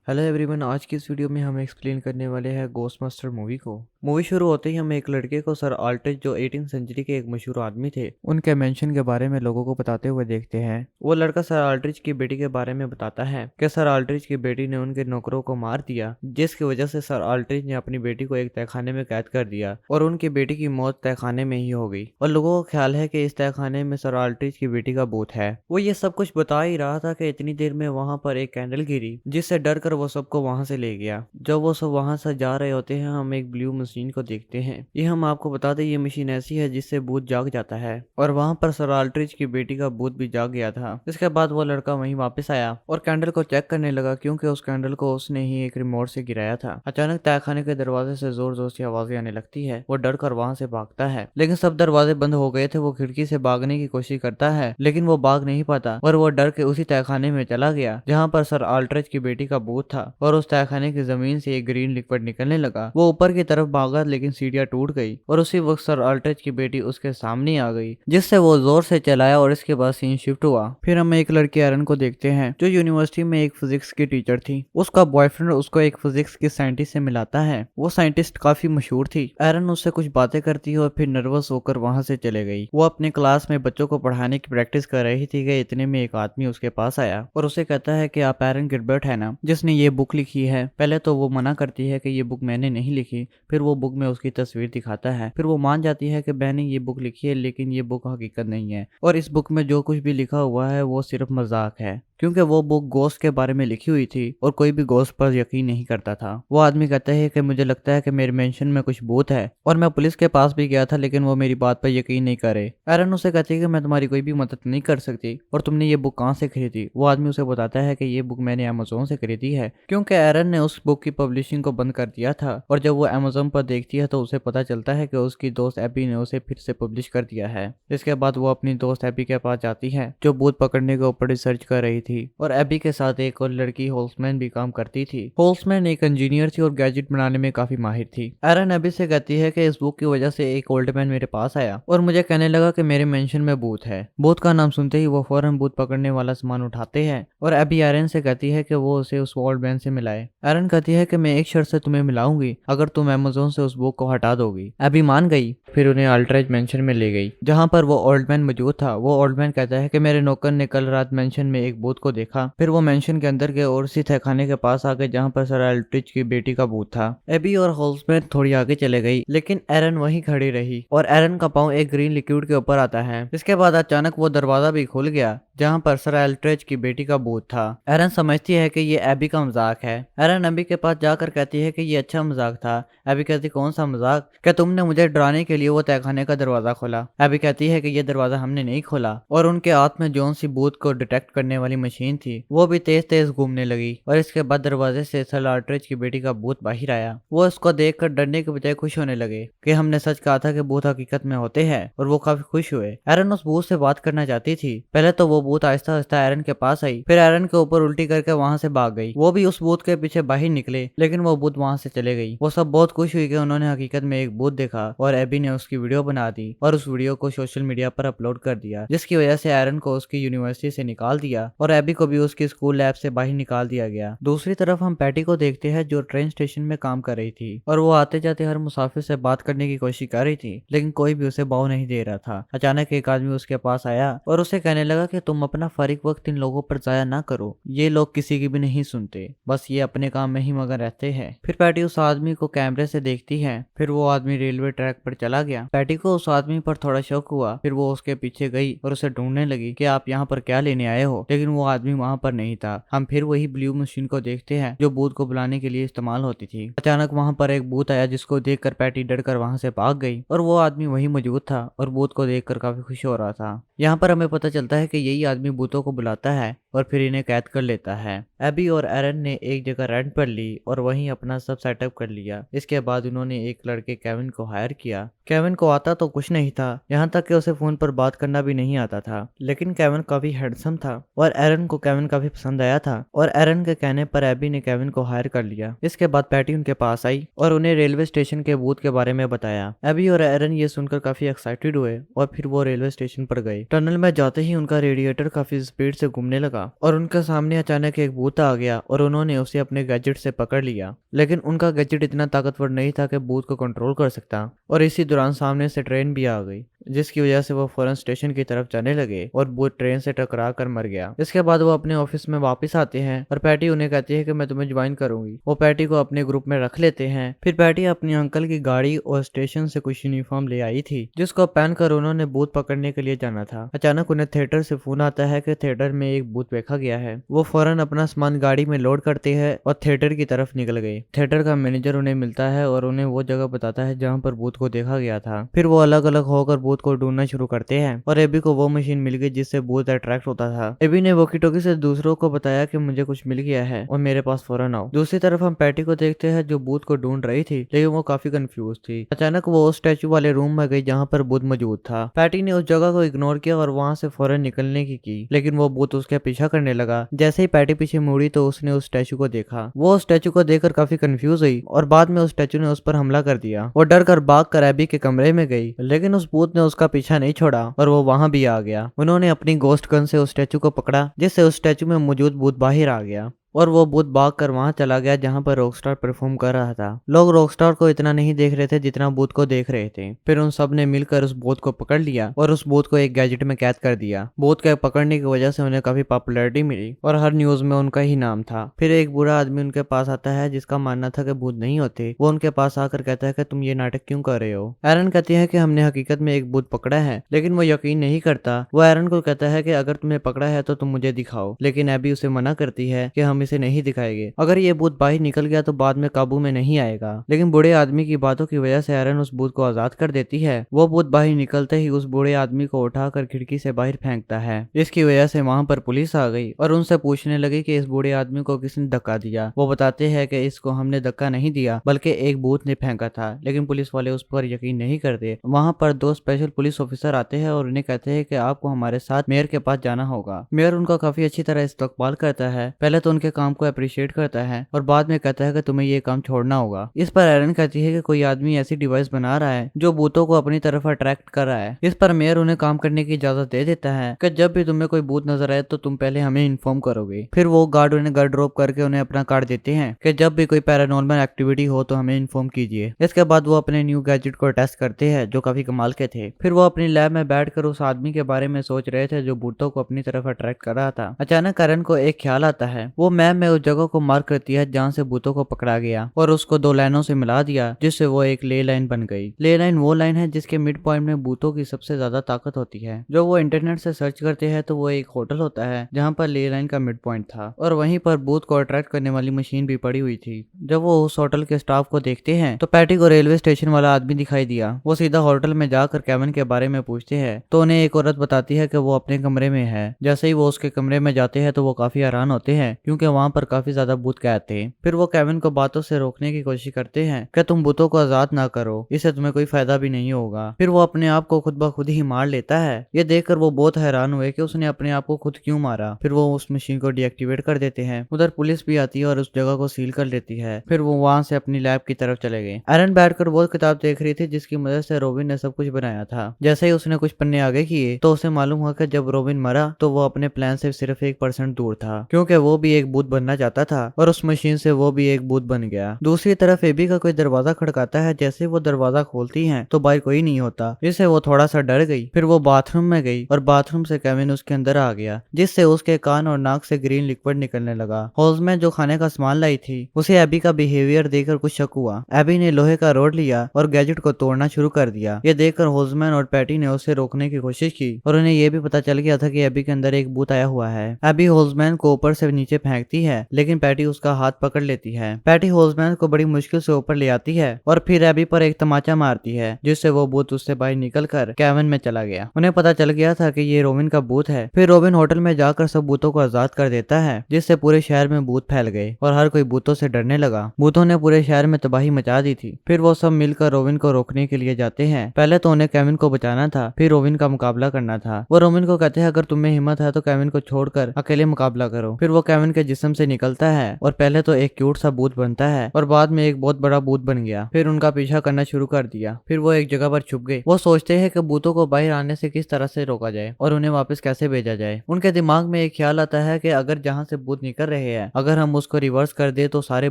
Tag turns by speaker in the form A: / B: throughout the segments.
A: Hello everyone, आज की इस वीडियो में हम एक्सप्लेन करने वाले हैं घोस्टबस्टर मूवी को। मूवी शुरू होते ही हम एक लड़के को सर आल्ट्रिच, जो 18th सेंचुरी के एक मशहूर आदमी थे, उनके मेंशन के बारे में लोगों को बताते हुए देखते हैं। वो लड़का सर आल्ट्रिच की बेटी के बारे में बताता है कि सर आल्ट्रिच की बेटी ने उनके नौकरों को मार दिया, जिसकी वजह से सर आल्ट्रिच ने अपनी बेटी को एक तहखाने में कैद कर दिया और उनकी बेटी की मौत तहखाने में ही हो गई। और लोगों को ख्याल है कि इस तहखाने में सर आल्ट्रिच की बेटी का भूत है। वो ये सब कुछ बता ही रहा था कि इतनी देर में वहां पर एक कैंडल गिरी, जिससे डर कर वो सबको वहां से ले गया। जब वो सब वहां से जा रहे होते हैं, हम एक ब्लू मशीन को देखते हैं। ये हम आपको बता दें, ये मशीन ऐसी है जिससे भूत जाग जाता है, और वहां पर सर आल्ट्रिच की बेटी का भूत भी जाग गया था। इसके बाद वो लड़का वहीं वापस आया और कैंडल को चेक करने लगा, क्योंकि उस कैंडल को उसने ही एक रिमोट से गिराया था। अचानक तहखाने के दरवाजे से जोर जोर से आवाजें आने लगती है। वो डर कर वहां से भागता है, लेकिन सब दरवाजे बंद हो गए थे। वो खिड़की से भागने की कोशिश करता है, लेकिन वो भाग नहीं पाता और वो डर के उसी तहखाने में चला गया जहाँ पर सर आल्ट्रिच की बेटी का भूत था। और उस तहखाने की जमीन से एक ग्रीन लिक्विड निकलने लगा। वो ऊपर की तरफ भागा, लेकिन सीढ़ियां टूट गई और उसी वक्त सर आल्ट्रिच की बेटी उसके सामने आ गई, जिससे वो जोर से चलाया और इसके बाद सीन शिफ्ट हुआ। फिर हम एक लड़की एरन को देखते हैं, जो यूनिवर्सिटी में एक फिजिक्स की टीचर थी। उसका बॉयफ्रेंड उसको एक फिजिक्स की साइंटिस्ट से मिलाता है। वो साइंटिस्ट काफी मशहूर थी। एरन उससे कुछ बातें करती है और फिर नर्वस होकर वहां से चले गई। वो अपने क्लास में बच्चों को पढ़ाने की प्रैक्टिस कर रही थी कि इतने में एक आदमी उसके पास आया और उसे कहता है कि आप एरन गिलबर्ट है ना, जिसने ये बुक लिखी है। पहले तो वो मना करती है कि ये बुक मैंने नहीं लिखी। फिर वो बुक में उसकी तस्वीर दिखाता है। फिर वो मान जाती है कि मैंने ये बुक लिखी है, लेकिन ये बुक हकीकत नहीं है और इस बुक में जो कुछ भी लिखा हुआ है वो सिर्फ मजाक है, क्योंकि वो बुक गोस्ट के बारे में लिखी हुई थी और कोई भी गोस्ट पर यकीन नहीं करता था। वो आदमी कहता है कि मुझे लगता है कि मेरे मेंशन में कुछ भूत है और मैं पुलिस के पास भी गया था, लेकिन वो मेरी बात पर यकीन नहीं करे। एरन उसे कहती है कि मैं तुम्हारी कोई भी मदद नहीं कर सकती और तुमने ये बुक कहाँ से खरीदी। वो आदमी उसे बताता है कि ये बुक मैंने अमेज़न से खरीदी है, क्योंकि एरन ने उस बुक की पब्लिशिंग को बंद कर दिया था। और जब वो अमेज़न पर देखती है तो उसे पता चलता है कि उसकी दोस्त एबी ने उसे फिर से पब्लिश कर दिया है। इसके बाद वो अपनी दोस्त एबी के पास जाती है, जो भूत पकड़ने के ऊपर रिसर्च कर रही थी। और एबी के साथ एक और लड़की होल्समैन भी काम करती थी। होल्समैन एक इंजीनियर थी और गैजेट बनाने में काफी माहिर थी। एरन एबी से कहती है कि इस बुक की वजह से एक ओल्ड मैन मेरे पास आया और मुझे कहने लगा कि मेरे मेंशन में भूत है। भूत का नाम सुनते ही वो फौरन भूत पकड़ने वाला सामान उठाते हैं और एबी एरन से कहती है कि वो उसे उस ओल्ड मैन से मिलाए। एरन कहती है कि मैं एक शर्त से तुम्हें मिलाऊंगी, अगर तुम अमेज़न से उस बुक को हटा दोगी। एबी मान गई। फिर उन्हें अल्ट्रेज मेंशन में ले गई, जहाँ पर वो ओल्ड मैन मौजूद था। वो ओल्ड मैन कहता है कि मेरे नौकर ने कल रात मेंशन में एक भूत को देखा। फिर वो मेंशन के अंदर गए और उसी तहखाने के पास आ गए जहाँ पर सर अल्ट्रिच की बेटी का भूत था। एबी और होल्समैन थोड़ी आगे चले गई, लेकिन एरन वहीं खड़ी रही और एरन का पांव एक ग्रीन लिक्विड के ऊपर आता है। इसके बाद अचानक वो दरवाजा भी खुल गया जहाँ पर सर अल्ट्रिच की बेटी का भूत था। एरन समझती है कि ये एबी का मजाक है। एरन एबी के पास जाकर कहती है कि ये अच्छा मजाक था। एबी कहती कौन सा मजाक, क्या तुमने मुझे डराने के लिए वो तहखाने का दरवाजा खोला। एबी कहती है कि ये दरवाजा हमने नहीं खोला। और उनके हाथ में जौन सी भूत को डिटेक्ट करने वाली मशीन थी वो भी तेज तेज घूमने लगी और इसके बाद दरवाजे से सर अल्ट्रिच की बेटी का भूत बाहर आया। वो उसको देखकर डरने के बजाय खुश होने लगे कि हमने सच कहा था कि भूत हकीकत में होते हैं, और वो काफी खुश हुए। एरन उस भूत से बात करना चाहती थी। पहले तो वो भूत आहिस्ता आहिस्ता एरन के पास आई, फिर एरन के ऊपर उल्टी करके वहां से भाग गई। वो भी उस भूत के पीछे बाहर निकले, लेकिन वो भूत वहां से चले गई। वो सब बहुत खुश हुई कि उन्होंने हकीकत में एक भूत देखा और एबी ने उसकी वीडियो बना दी और उस वीडियो को सोशल मीडिया पर अपलोड कर दिया, जिसकी वजह से एरन को उसकी यूनिवर्सिटी से निकाल दिया और एबी को भी उसकी स्कूल लैब से बाहर निकाल दिया गया। दूसरी तरफ हम पैटी को देखते हैं, जो ट्रेन स्टेशन में काम कर रही थी और वो आते जाते हर मुसाफिर से बात करने की कोशिश कर रही थी, लेकिन कोई भी उसे भाव नहीं दे रहा था। अचानक एक आदमी उसके पास आया और उसे कहने लगा कि तुम अपना फारिग वक्त इन लोगों पर जाया ना करो, ये लोग किसी की भी नहीं सुनते, बस ये अपने काम में ही मगन रहते हैं। फिर पैटी उस आदमी को कैमरे से देखती है। फिर वो आदमी रेलवे ट्रैक पर चला गया। पैटी को उस आदमी पर थोड़ा शक हुआ। फिर वो उसके पीछे गई और उसे ढूंढने लगी कि आप यहाँ पर क्या लेने आए हो, लेकिन वो आदमी वहाँ पर नहीं था। हम फिर वही ब्लू मशीन को देखते हैं जो भूत को बुलाने के लिए इस्तेमाल होती थी। अचानक वहाँ पर एक भूत आया, जिसको देखकर पैटी डरकर वहाँ से भाग गई और वो आदमी वही मौजूद था और भूत को देखकर काफी खुश हो रहा था। यहाँ पर हमें पता चलता है कि यही आदमी भूतों को बुलाता है और फिर इन्हें कैद कर लेता है। एबी और एरन ने एक जगह रेंट पर ली और वहीं अपना सब सेटअप कर लिया। इसके बाद उन्होंने एक लड़के केविन को हायर किया। केविन को आता तो कुछ नहीं था, यहाँ तक कि उसे फोन पर बात करना भी नहीं आता था, लेकिन केविन काफी हैंडसम था और एरन को केविन काफी पसंद आया था और एरन के कहने पर एबी ने केविन को हायर कर लिया। इसके बाद पैटी उनके पास आई और उन्हें रेलवे स्टेशन के भूत के बारे में बताया। एबी और एरन ये सुनकर काफी एक्साइटेड हुए और फिर वो रेलवे स्टेशन पर गए। टनल में जाते ही उनका रेडिएटर काफी स्पीड से घूमने लगा और उनके सामने अचानक एक भूत आ गया और उन्होंने उसे अपने गैजेट से पकड़ लिया। लेकिन उनका गैजेट इतना ताकतवर नहीं था कि भूत को कंट्रोल कर सकता और इसी दौरान सामने से ट्रेन भी आ गई, जिसकी वजह से वो फौरन स्टेशन की तरफ जाने लगे और भूत ट्रेन से टकरा कर मर गया। इसके बाद वो अपने ऑफिस में वापस आते हैं और पैटी उन्हें कहती है कि मैं तुम्हें ज्वाइन करूंगी। वो पैटी को अपने ग्रुप में रख लेते हैं। फिर पैटी अपने अंकल की गाड़ी और स्टेशन से कुछ यूनिफॉर्म ले आई थी, जिसको पहनकर उन्होंने भूत पकड़ने के लिए जाना था। अचानक उन्हें थिएटर से फोन आता है कि थिएटर में एक भूत देखा गया है। वो फौरन अपना सामान गाड़ी में लोड करते हैं और थिएटर की तरफ निकल गए। थिएटर का मैनेजर उन्हें मिलता है और उन्हें वो जगह बताता है जहाँ पर भूत को देखा गया था। फिर वो अलग अलग होकर भूत को ढूंढना शुरू करते हैं और एबी को वो मशीन मिल गई जिससे भूत अट्रैक्ट होता था। एबी ने वॉकी टॉकी से दूसरों को बताया कि मुझे कुछ मिल गया है और मेरे पास फौरन आओ। दूसरी तरफ हम पैटी को देखते हैं जो भूत को ढूंढ रही थी, लेकिन वो काफी कंफ्यूज थी। अचानक वो उस स्टैचू वाले रूम में गई जहाँ पर भूत मौजूद था। पैटी ने उस जगह को इग्नोर किया और वहाँ से फौरन निकलने की, लेकिन वो भूत उसके पीछा करने लगा। जैसे ही पैटी पीछे मुड़ी तो उसने उस स्टैचू को देखा। वो उस स्टैचू को देखकर काफी कंफ्यूज हुई और बाद में उस स्टैचू ने उस पर हमला कर दिया। वो डर कर भाग कर एबी के कमरे में गई, लेकिन उस भूत ने उसका पीछा नहीं छोड़ा और वो वहां भी आ गया। उन्होंने अपनी गोस्ट गन से उस स्टैचू को पकड़ा, जिससे उस स्टैचू में मौजूद भूत बाहर आ गया और वो भूत भाग कर वहां चला गया जहां पर रॉकस्टार परफॉर्म कर रहा था। लोग रॉकस्टार को इतना नहीं देख रहे थे जितना भूत को देख रहे थे। फिर उन सब ने मिलकर उस भूत को पकड़ लिया और उस भूत को एक गैजेट में कैद कर दिया। भूत के पकड़ने की वजह से उन्हें काफी पॉपुलैरिटी मिली और हर न्यूज में उनका ही नाम था। फिर एक बुरा आदमी उनके पास आता है जिसका मानना था कि भूत नहीं होते। वो उनके पास आकर कहता है कि तुम ये नाटक क्यों कर रहे हो। एरन कहती है कि हमने हकीकत में एक भूत पकड़ा है, लेकिन वो यकीन नहीं करता। वो एरन को कहता है कि अगर तुमने पकड़ा है तो तुम मुझे दिखाओ, लेकिन एबी उसे मना करती है कि हम इसे नहीं दिखाएंगे। अगर ये भूत बाहर निकल गया तो बाद में काबू में नहीं आएगा। लेकिन बूढ़े आदमी की बातों की वजह से एरन उस भूत को आजाद कर देती है। वो भूत बाहर निकलते ही उस बूढ़े आदमी को उठाकर खिड़की से बाहर फेंकता है। इसकी वजह से वहां पर पुलिस आ गई और उनसे पूछने लगी कि इस बूढ़े आदमी को किसने धक्का दिया। वो बताते हैं कि इसको हमने धक्का नहीं दिया, बल्कि एक भूत ने फेंका था। लेकिन पुलिस वाले उस पर यकीन नहीं करते। वहां पर दो स्पेशल पुलिस ऑफिसर आते हैं और उन्हें कहते हैं कि आपको हमारे साथ मेयर के पास जाना होगा। मेयर उनका काफी अच्छी तरह इस्तकबाल करता है। पहले तो उनके काम को अप्रिशिएट करता है और बाद में कहता है कि तुम्हें ये काम छोड़ना होगा। इस पर एरन कहती है कि कोई आदमी ऐसी डिवाइस बना रहा है जो भूतों को अपनी तरफ अट्रैक्ट कर रहा है। इस पर मेयर उन्हें काम करने की इजाजत दे देता है कि जब भी तुम्हें कोई भूत नजर आए तो तुम पहले हमें इन्फॉर्म करोगे। फिर वो गार्ड उन्हें घर ड्रॉप करके उन्हें अपना कार्ड देते हैं कि जब भी कोई पैरानॉर्मल एक्टिविटी हो तो हमें इन्फॉर्म कीजिए। इसके बाद वो अपने न्यू गैजेट को टेस्ट करते हैं जो काफी कमाल के थे। फिर वो अपनी लैब में बैठकर उस आदमी के बारे में सोच रहे थे जो भूतों को अपनी तरफ अट्रैक्ट कर रहा था। अचानक एरन को एक ख्याल आता है। वो मैप में उस जगह को मार्क करती है जहाँ से भूतों को पकड़ा गया और उसको दो लाइनों से मिला दिया, जिससे वो एक ले लाइन बन गई। ले लाइन वो लाइन है जिसके मिड पॉइंट में भूतों की सबसे ज्यादा ताकत होती है। जो वो इंटरनेट से सर्च करते हैं तो वो एक होटल होता है जहाँ पर ले लाइन का मिड पॉइंट था और वहीं पर भूत को अट्रैक्ट करने वाली मशीन भी पड़ी हुई थी। जब वो उस होटल के स्टाफ को देखते हैं तो पैटी को रेलवे स्टेशन वाला आदमी दिखाई दिया। वो सीधा होटल में जाकर केविन के बारे में पूछते हैं तो उन्हें एक औरत बताती है कि वो अपने कमरे में है। जैसे ही वो उसके कमरे में जाते हैं तो वो काफी हैरान होते हैं क्योंकि वहाँ पर काफी ज्यादा भूत कैद थे। फिर वो केविन को बातों से रोकने की कोशिश करते हैं कि तुम भूतों को आजाद ना करो, इससे तुम्हें कोई फायदा भी नहीं होगा। फिर वो अपने आप को खुद ब खुद ही मार लेता है। ये देखकर वो बहुत हैरान हुए कि उसने अपने आप को खुद क्यों मारा। फिर वो उस मशीन को डीएक्टिवेट कर देते हैं। उधर पुलिस भी आती है और उस जगह को सील कर लेती है। फिर वो वहां से अपनी लैब की तरफ चले गए। एरन बैठकर वो किताब देख रही थी जिसकी मदद से रॉबिन ने सब कुछ बनाया था। जैसे ही उसने कुछ पन्ने आगे किए तो उसे मालूम हुआ कि जब रॉबिन मरा तो वो अपने प्लान से सिर्फ 1% दूर था, क्योंकि वो भी एक भूत बनना चाहता था और उस मशीन से वो भी एक भूत बन गया। दूसरी तरफ एबी का कोई दरवाजा खड़काता है। जैसे वो दरवाजा खोलती है तो बाहर कोई नहीं होता, जिससे वो थोड़ा सा डर गई। फिर वो बाथरूम में गई और बाथरूम से केविन उसके अंदर आ गया, जिससे उसके कान और नाक से ग्रीन लिक्विड निकलने लगा। हॉल्समैन जो खाने का सामान लाई थी उसे एबी का बिहेवियर देखकर कुछ शक हुआ। एबी ने लोहे का रोड लिया और गैजेट को तोड़ना शुरू कर दिया। ये देखकर हॉल्समैन और पैटी ने उसे रोकने की कोशिश की और उन्हें यह भी पता चल गया था कि एबी के अंदर एक भूत आया हुआ है। एबी हॉल्समैन को ऊपर से नीचे फेंकती है, लेकिन पैटी उसका हाथ पकड़ लेती है। पैटी हॉल्समैन को बड़ी मुश्किल से ऊपर ले आती है और फिर एबी पर एक तमाचा मारती है, जिससे वो भूत उससे बाहर निकलकर केविन में चला गया। उन्हें पता चल गया था कि ये रॉबिन का भूत है। फिर रॉबिन होटल में जाकर सब भूतों को आजाद कर देता है, जिससे पूरे शहर में भूत फैल गए और हर कोई भूतों से डरने लगा। भूतों ने पूरे शहर में तबाही मचा दी थी। फिर वो सब मिलकर रॉबिन को रोकने के लिए जाते हैं। पहले तो उन्हें केविन को बचाना था, फिर रॉबिन का मुकाबला करना था। वो रॉबिन को कहते हैं अगर तुम्हें हिम्मत है तो केविन को छोड़कर अकेले मुकाबला करो। फिर वो केविन के जिस्म से निकलता है और पहले तो एक क्यूट सा भूत बनता है और बाद में एक बहुत बड़ा भूत बन गया। फिर उनका पीछा करना शुरू कर दिया। फिर वो एक जगह पर छुप गए। वो सोचते हैं कि भूतों को बाहर आने से किस तरह से रोका जाए और उन्हें वापस कैसे भेजा जाए। उनके दिमाग में एक ख्याल आता है कि अगर जहाँ से भूत निकल रहे हैं, अगर हम उसको रिवर्स कर दे तो सारे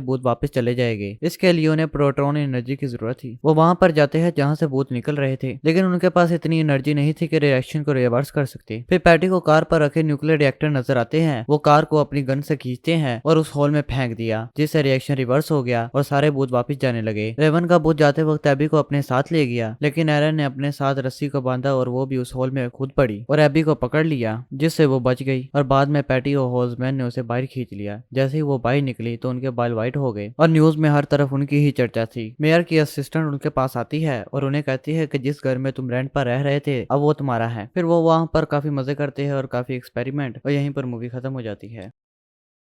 A: भूत वापस चले जाएंगे। इसके लिए उन्हें प्रोटॉन एनर्जी की जरूरत थी। वो वहां पर जाते हैं जहाँ से भूत निकल रहे थे, लेकिन उनके पास इतनी एनर्जी नहीं थी कि रिएक्शन को रिवर्स कर सकते। फिर पैटी को कार पर रखे न्यूक्लियर रिएक्टर नजर आते हैं। वो कार को अपनी गन से खींचते हैं और उस होल में फेंक दिया, जिससे रिएक्शन रिवर्स हो गया और सारे भूत वापस जाने लगे। रेवन का भूत जाते वक्त एबी को अपने साथ ले गया, लेकिन एरन ने अपने साथ रस्सी को बांधा और वो भी उस होल में खुद पड़ी और एबी को पकड़ लिया, जिससे वो बच गई। और बाद में पैटी और होल्समैन ने उसे बाहर खींच लिया। जैसे ही वो बाहर निकली तो उनके बाल व्हाइट हो गए और न्यूज में हर तरफ उनकी ही चर्चा थी। मेयर की असिस्टेंट उनके पास आती है और उन्हें कहती है कि जिस घर में तुम रेंट पर रह रहे थे अब वो तुम्हारा है। फिर वो वहां पर काफी मजे करते हैं और काफी एक्सपेरिमेंट, और यहीं पर मूवी खत्म हो जाती है।